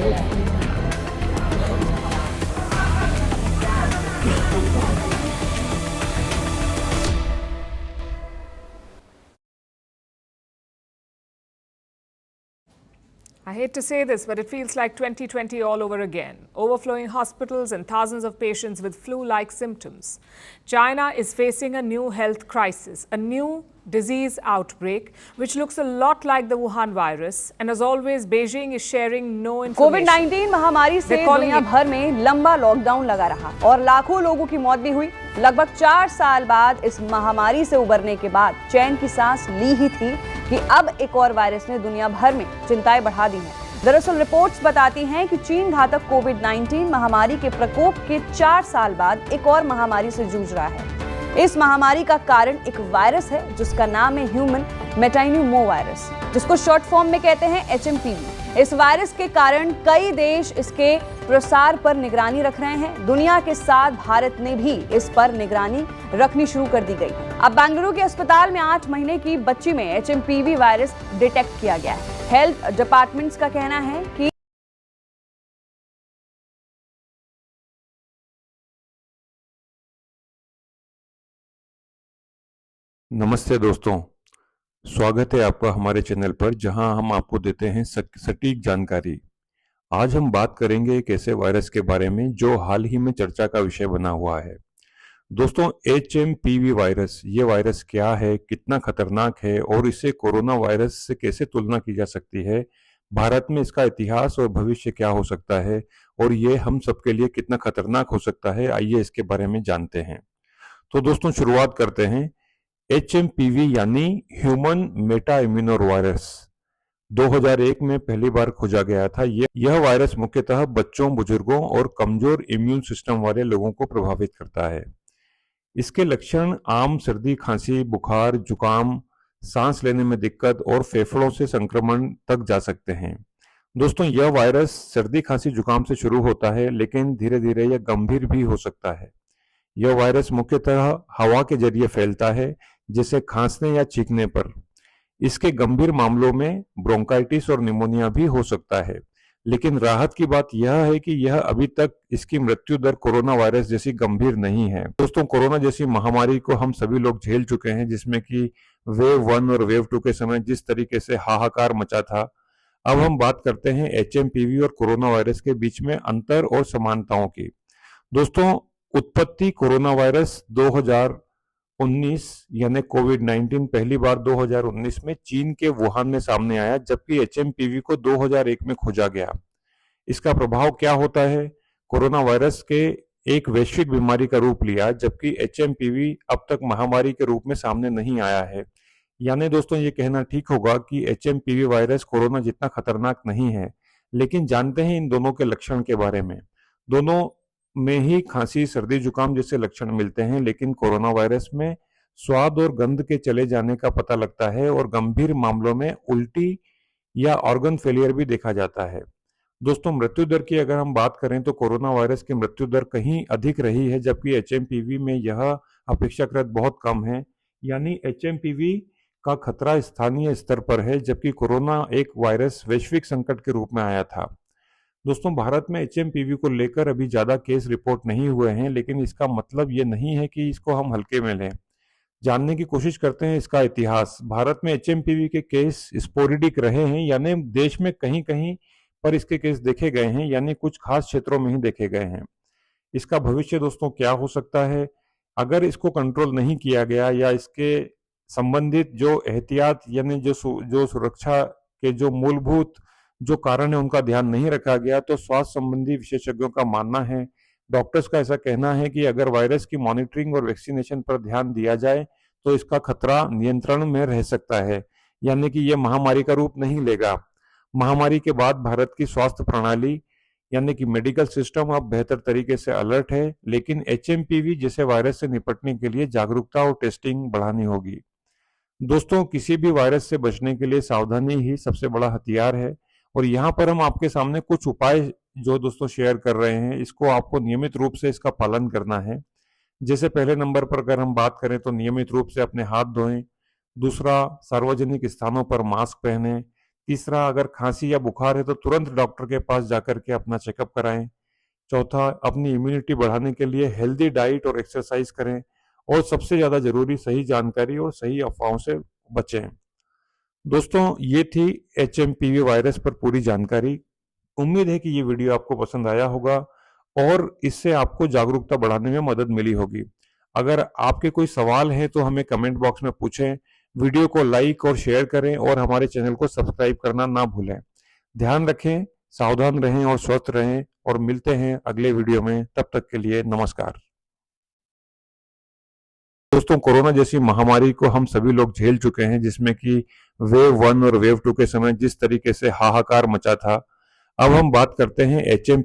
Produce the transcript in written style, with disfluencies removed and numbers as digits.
I hate to say this, but it feels like 2020 all over again. Overflowing hospitals and thousands of patients with flu-like symptoms. China is facing a new health crisis, a new disease outbreak, which looks a lot like the Wuhan virus. And as always, Beijing is sharing no information. कोविड-19 महामारी से दुनिया भर में लंबा lockdown लगा रहा और लाखों लोगों की मौत भी हुई। लगभग 4 साल बाद इस महामारी से उबरने के बाद चैन की सांस ली ही थी कि अब एक और वायरस ने दुनिया भर में चिंताएं बढ़ा दी हैं। दरअसल रिपोर्ट्स बताती हैं कि चीन घातक कोविड-19 महामारी के प्रकोप के 4 साल बाद एक और महामारी से जूझ रहा है। इस महामारी का कारण एक वायरस है जिसका नाम है ह्यूमन मेटाइन्यूमोवायरस, जिसको शॉर्ट फॉर्म में कहते हैं HMPV। इस वायरस के कारण कई देश इसके प्रसार पर निगरानी रख रहे हैं। दुनिया के साथ भारत ने भी इस पर निगरानी रखनी शुरू कर दी गई। अब बेंगलुरु के अस्पताल में 8 महीने की बच्ची में HMPV वायरस डिटेक्ट किया गया है। हेल्थ डिपार्टमेंट्स का कहना है कि नमस्ते दोस्तों, स्वागत है आपका हमारे चैनल पर, जहां हम आपको देते हैं सटीक जानकारी। आज हम बात करेंगे एक ऐसे वायरस के बारे में जो हाल ही में चर्चा का विषय बना हुआ है। दोस्तों, HMPV वायरस, ये वायरस क्या है, कितना खतरनाक है और इससे कोरोना वायरस से कैसे तुलना की जा सकती है, भारत में इसका इतिहास और भविष्य क्या हो सकता है और ये हम सबके लिए कितना खतरनाक हो सकता है, आइए इसके बारे में जानते हैं। तो दोस्तों, शुरुआत करते हैं। HMPV यानी ह्यूमन मेटा इम्यूनो वायरस 2001 में पहली बार खोजा गया था। यह वायरस मुख्यतः बच्चों, बुजुर्गों और कमजोर इम्यून सिस्टम वाले लोगों को प्रभावित करता है। इसके लक्षण आम सर्दी, खांसी, बुखार, जुकाम, सांस लेने में दिक्कत और फेफड़ों से संक्रमण तक जा सकते हैं। दोस्तों, यह वायरस सर्दी, खांसी, जुकाम से शुरू होता है, लेकिन धीरे धीरे यह गंभीर भी हो सकता है। यह वायरस मुख्यतः हवा के जरिए फैलता है, जैसे खांसने या छींकने पर। इसके गंभीर मामलों में ब्रोंकाइटिस और निमोनिया भी हो सकता है, लेकिन राहत की बात यह है कि यह अभी तक इसकी मृत्यु दर कोरोना वायरस जैसी गंभीर नहीं है। दोस्तों, कोरोना जैसी महामारी को हम सभी लोग झेल चुके हैं, जिसमें कि वेव 1 और वेव 2 के समय जिस तरीके से हाहाकार मचा था। अब हम बात करते हैं HMPV और कोरोना वायरस के बीच में अंतर और समानताओं की। दोस्तों, उत्पत्ति कोरोना वायरस 2019 यानी कोविड-19 पहली बार 2019 में चीन के वुहान में सामने आया, जबकि HMPV को 2001 में खोजा गया। इसका प्रभाव क्या होता है? कोरोना वायरस के एक वैश्विक बीमारी का रूप लिया, जबकि HMPV अब तक महामारी के रूप में सामने नहीं आया है। यानी दोस्तों, ये कहना ठीक होगा कि HMPV वायरस कोरोना जितना खतरनाक नहीं है। लेकिन जानते हैं इन दोनों के लक्षण के बारे में। दोनों में ही खांसी, सर्दी, जुकाम जैसे लक्षण मिलते हैं, लेकिन कोरोना वायरस में स्वाद और गंध के चले जाने का पता लगता है और गंभीर मामलों में उल्टी या ऑर्गन फेलियर भी देखा जाता है। दोस्तों, मृत्यु दर की अगर हम बात करें तो कोरोना वायरस की मृत्यु दर कहीं अधिक रही है, जबकि HMPV में यह अपेक्षाकृत बहुत कम है। यानी HMPV का खतरा स्थानीय स्तर पर है, जबकि कोरोना एक वायरस वैश्विक संकट के रूप में आया था। दोस्तों, भारत में HMPV को लेकर अभी ज्यादा केस रिपोर्ट नहीं हुए हैं, लेकिन इसका मतलब ये नहीं है कि इसको हम हल्के में लें। जानने की कोशिश करते हैं इसका इतिहास। भारत में HMPV के केस स्पोरेडिक रहे हैं, यानी देश में कहीं कहीं पर इसके केस देखे गए हैं, यानी कुछ खास क्षेत्रों में ही देखे गए हैं। इसका भविष्य दोस्तों क्या हो सकता है? अगर इसको कंट्रोल नहीं किया गया या इसके संबंधित जो एहतियात यानी जो सुरक्षा के जो मूलभूत जो कारण है उनका ध्यान नहीं रखा गया, तो स्वास्थ्य संबंधी विशेषज्ञों का मानना है, डॉक्टर्स का ऐसा कहना है कि अगर वायरस की मॉनिटरिंग और वैक्सीनेशन पर ध्यान दिया जाए तो इसका खतरा नियंत्रण में रह सकता है, यानी कि यह महामारी का रूप नहीं लेगा। महामारी के बाद भारत की स्वास्थ्य प्रणाली यानी कि मेडिकल सिस्टम अब बेहतर तरीके से अलर्ट है, लेकिन HMPV जैसे वायरस से निपटने के लिए जागरूकता और टेस्टिंग बढ़ानी होगी। दोस्तों, किसी भी वायरस से बचने के लिए सावधानी ही सबसे बड़ा हथियार है और यहाँ पर हम आपके सामने कुछ उपाय जो दोस्तों शेयर कर रहे हैं, इसको आपको नियमित रूप से इसका पालन करना है। जैसे पहले नंबर पर अगर हम बात करें तो नियमित रूप से अपने हाथ धोएं। दूसरा, सार्वजनिक स्थानों पर मास्क पहने। तीसरा, अगर खांसी या बुखार है तो तुरंत डॉक्टर के पास जाकर के अपना चेकअप कराएं। चौथा, अपनी इम्यूनिटी बढ़ाने के लिए हेल्दी डाइट और एक्सरसाइज करें। और सबसे ज्यादा जरूरी, सही जानकारी और सही अफवाहों से बचें। दोस्तों, ये थी HMPV वायरस पर पूरी जानकारी। उम्मीद है कि ये वीडियो आपको पसंद आया होगा और इससे आपको जागरूकता बढ़ाने में मदद मिली होगी। अगर आपके कोई सवाल हैं तो हमें कमेंट बॉक्स में पूछें। वीडियो को लाइक और शेयर करें और हमारे चैनल को सब्सक्राइब करना ना भूलें। ध्यान रखें, सावधान रहें और स्वस्थ रहें और मिलते हैं अगले वीडियो में। तब तक के लिए नमस्कार। दोस्तों, कोरोना जैसी महामारी को हम सभी लोग झेल चुके हैं, जिसमें कि वेव 1 और वेव 2 के समय जिस तरीके से हाहाकार मचा था। अब हम बात करते हैं HMPV